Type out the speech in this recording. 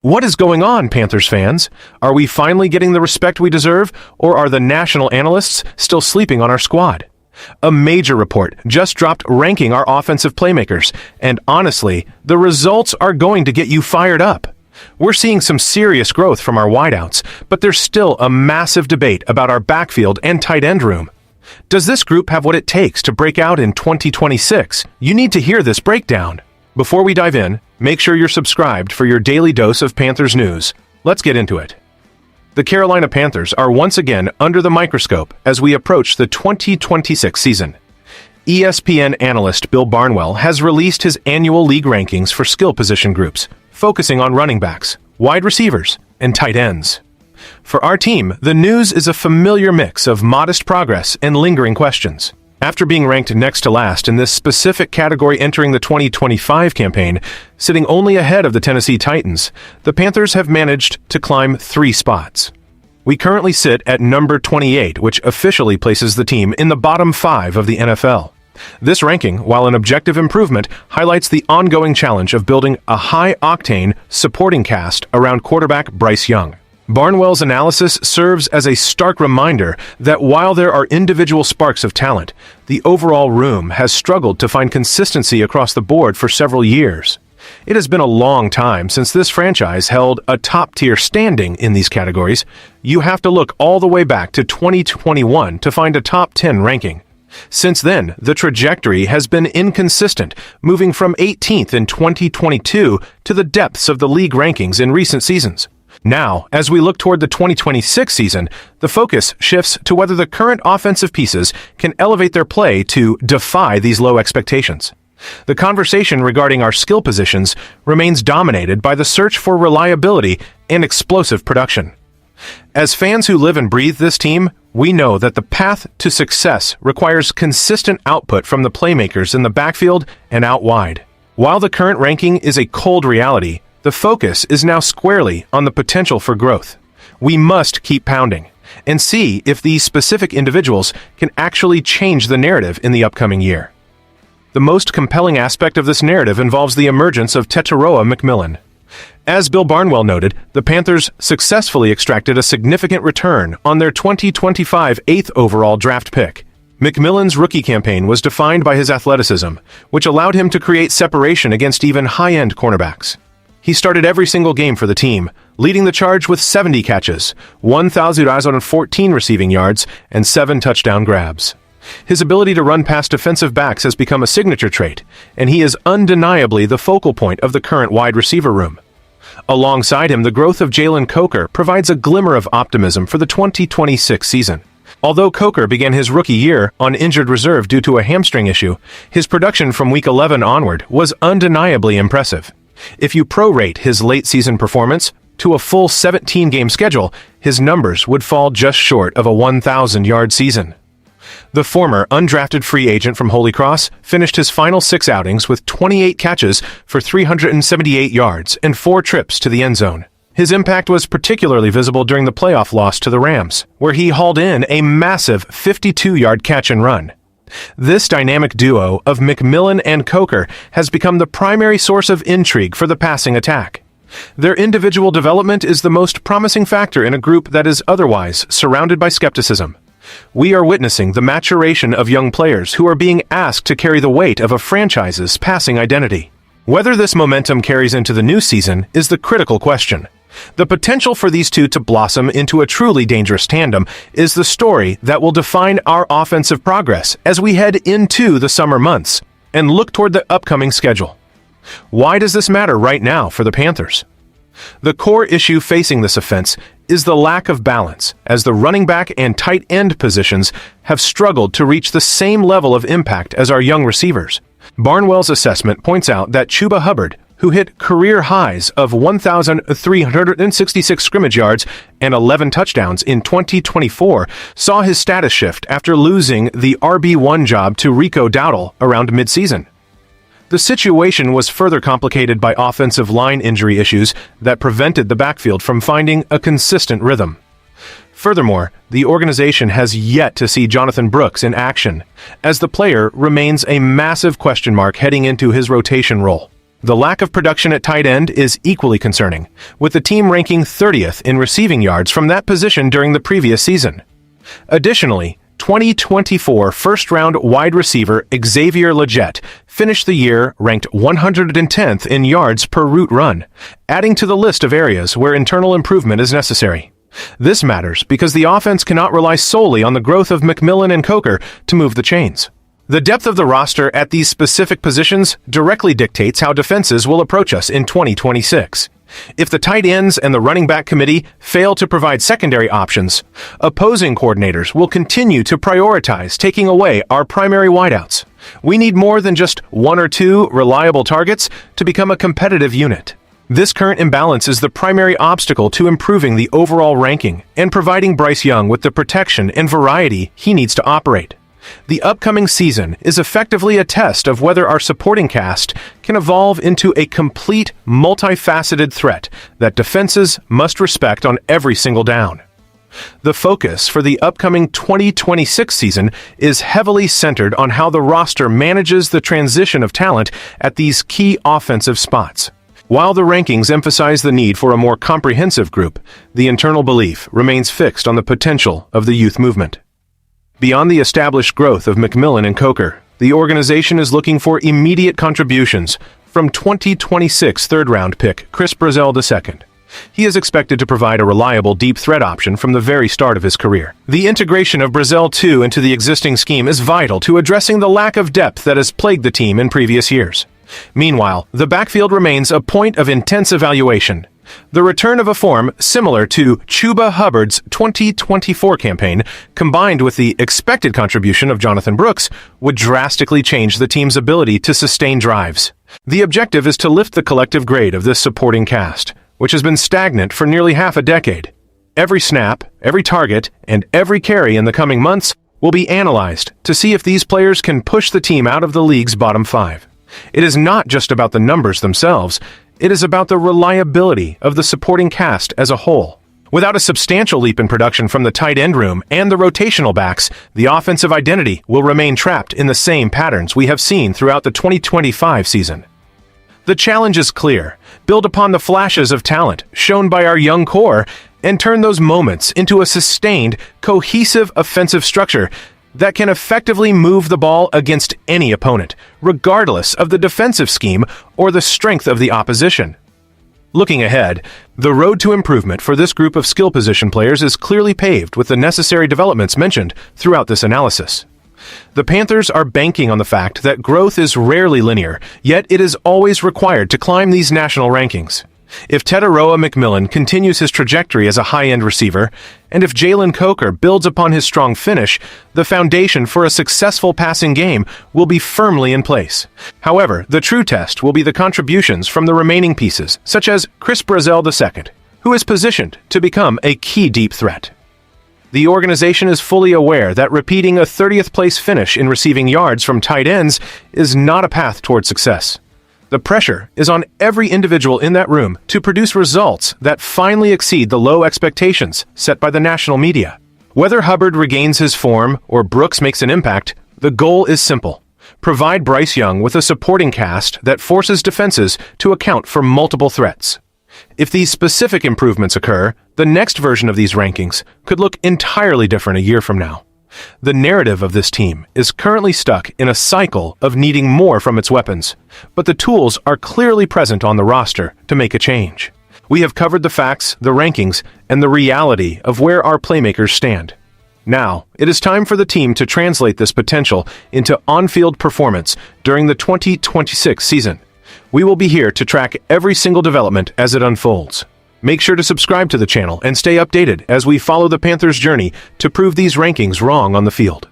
What is going on, Panthers fans? Are we finally getting the respect we deserve, or are the national analysts still sleeping on our squad? A major report just dropped ranking our offensive playmakers, and honestly, the results are going to get you fired up. We're seeing some serious growth from our wideouts, but there's still a massive debate about our backfield and tight end room. Does this group have what it takes to break out in 2026? You need to hear this breakdown. Before we dive in, make sure you're subscribed for your daily dose of Panthers news. Let's get into it. The Carolina Panthers are once again under the microscope as we approach the 2026 season. ESPN analyst Bill Barnwell has released his annual league rankings for skill position groups, focusing on running backs, wide receivers, and tight ends. For our team, the news is a familiar mix of modest progress and lingering questions. After being ranked next to last in this specific category entering the 2025 campaign, sitting only ahead of the Tennessee Titans, the Panthers have managed to climb 3 spots. We currently sit at number 28, which officially places the team in the bottom 5 of the NFL. This ranking, while an objective improvement, highlights the ongoing challenge of building a high-octane supporting cast around quarterback Bryce Young. Barnwell's analysis serves as a stark reminder that while there are individual sparks of talent, the overall room has struggled to find consistency across the board for several years. It has been a long time since this franchise held a top-tier standing in these categories. You have to look all the way back to 2021 to find a top 10 ranking. Since then, the trajectory has been inconsistent, moving from 18th in 2022 to the depths of the league rankings in recent seasons. Now, as we look toward the 2026 season, the focus shifts to whether the current offensive pieces can elevate their play to defy these low expectations. The conversation regarding our skill positions remains dominated by the search for reliability and explosive production. As fans who live and breathe this team, we know that the path to success requires consistent output from the playmakers in the backfield and out wide. While the current ranking is a cold reality, the focus is now squarely on the potential for growth. We must keep pounding and see if these specific individuals can actually change the narrative in the upcoming year. The most compelling aspect of this narrative involves the emergence of Tetairoa McMillan. As Bill Barnwell noted, the Panthers successfully extracted a significant return on their 2025 8th overall draft pick. McMillan's rookie campaign was defined by his athleticism, which allowed him to create separation against even high-end cornerbacks. He started every single game for the team, leading the charge with 70 catches, 1,014 receiving yards, and 7 touchdown grabs. His ability to run past defensive backs has become a signature trait, and he is undeniably the focal point of the current wide receiver room. Alongside him, the growth of Jalen Coker provides a glimmer of optimism for the 2026 season. Although Coker began his rookie year on injured reserve due to a hamstring issue, his production from Week 11 onward was undeniably impressive. If you prorate his late-season performance to a full 17-game schedule, his numbers would fall just short of a 1,000-yard season. The former undrafted free agent from Holy Cross finished his final 6 outings with 28 catches for 378 yards and 4 trips to the end zone. His impact was particularly visible during the playoff loss to the Rams, where he hauled in a massive 52-yard catch and run. This dynamic duo of McMillan and Coker has become the primary source of intrigue for the passing attack. Their individual development is the most promising factor in a group that is otherwise surrounded by skepticism. We are witnessing the maturation of young players who are being asked to carry the weight of a franchise's passing identity. Whether this momentum carries into the new season is the critical question. The potential for these two to blossom into a truly dangerous tandem is the story that will define our offensive progress as we head into the summer months and look toward the upcoming schedule. Why does this matter right now for the Panthers? The core issue facing this offense is the lack of balance, as the running back and tight end positions have struggled to reach the same level of impact as our young receivers. Barnwell's assessment points out that Chuba Hubbard, who hit career highs of 1,366 scrimmage yards and 11 touchdowns in 2024, saw his status shift after losing the RB1 job to Rico Dowdle around midseason. The situation was further complicated by offensive line injury issues that prevented the backfield from finding a consistent rhythm. Furthermore, the organization has yet to see Jonathan Brooks in action, as the player remains a massive question mark heading into his rotation role. The lack of production at tight end is equally concerning, with the team ranking 30th in receiving yards from that position during the previous season. Additionally, 2024 first-round wide receiver Xavier Legette finished the year ranked 110th in yards per route run, adding to the list of areas where internal improvement is necessary. This matters because the offense cannot rely solely on the growth of McMillan and Coker to move the chains. The depth of the roster at these specific positions directly dictates how defenses will approach us in 2026. If the tight ends and the running back committee fail to provide secondary options, opposing coordinators will continue to prioritize taking away our primary wideouts. We need more than just one or two reliable targets to become a competitive unit. This current imbalance is the primary obstacle to improving the overall ranking and providing Bryce Young with the protection and variety he needs to operate. The upcoming season is effectively a test of whether our supporting cast can evolve into a complete, multifaceted threat that defenses must respect on every single down. The focus for the upcoming 2026 season is heavily centered on how the roster manages the transition of talent at these key offensive spots. While the rankings emphasize the need for a more comprehensive group, the internal belief remains fixed on the potential of the youth movement. Beyond the established growth of McMillan and Coker, the organization is looking for immediate contributions from 2026 third-round pick Chris Brazzell II. He is expected to provide a reliable deep threat option from the very start of his career. The integration of Brazzell II into the existing scheme is vital to addressing the lack of depth that has plagued the team in previous years. Meanwhile, the backfield remains a point of intense evaluation. The return of a form similar to Chuba Hubbard's 2024 campaign, combined with the expected contribution of Jonathan Brooks, would drastically change the team's ability to sustain drives. The objective is to lift the collective grade of this supporting cast, which has been stagnant for nearly half a decade. Every snap, every target, and every carry in the coming months will be analyzed to see if these players can push the team out of the league's bottom five. It is not just about the numbers themselves. It is about the reliability of the supporting cast as a whole. Without a substantial leap in production from the tight end room and the rotational backs, the offensive identity will remain trapped in the same patterns we have seen throughout the 2025 season. The challenge is clear: build upon the flashes of talent shown by our young core and turn those moments into a sustained, cohesive offensive structure that can effectively move the ball against any opponent, regardless of the defensive scheme or the strength of the opposition. Looking ahead, the road to improvement for this group of skill position players is clearly paved with the necessary developments mentioned throughout this analysis. The Panthers are banking on the fact that growth is rarely linear, yet it is always required to climb these national rankings. If Teteroa McMillan continues his trajectory as a high-end receiver, and if Jalen Coker builds upon his strong finish, the foundation for a successful passing game will be firmly in place. However, the true test will be the contributions from the remaining pieces, such as Chris Brazzell II, who is positioned to become a key deep threat. The organization is fully aware that repeating a 30th place finish in receiving yards from tight ends is not a path toward success. The pressure is on every individual in that room to produce results that finally exceed the low expectations set by the national media. Whether Hubbard regains his form or Brooks makes an impact, the goal is simple: provide Bryce Young with a supporting cast that forces defenses to account for multiple threats. If these specific improvements occur, the next version of these rankings could look entirely different a year from now. The narrative of this team is currently stuck in a cycle of needing more from its weapons, but the tools are clearly present on the roster to make a change. We have covered the facts, the rankings, and the reality of where our playmakers stand. Now, it is time for the team to translate this potential into on-field performance during the 2026 season. We will be here to track every single development as it unfolds. Make sure to subscribe to the channel and stay updated as we follow the Panthers' journey to prove these rankings wrong on the field.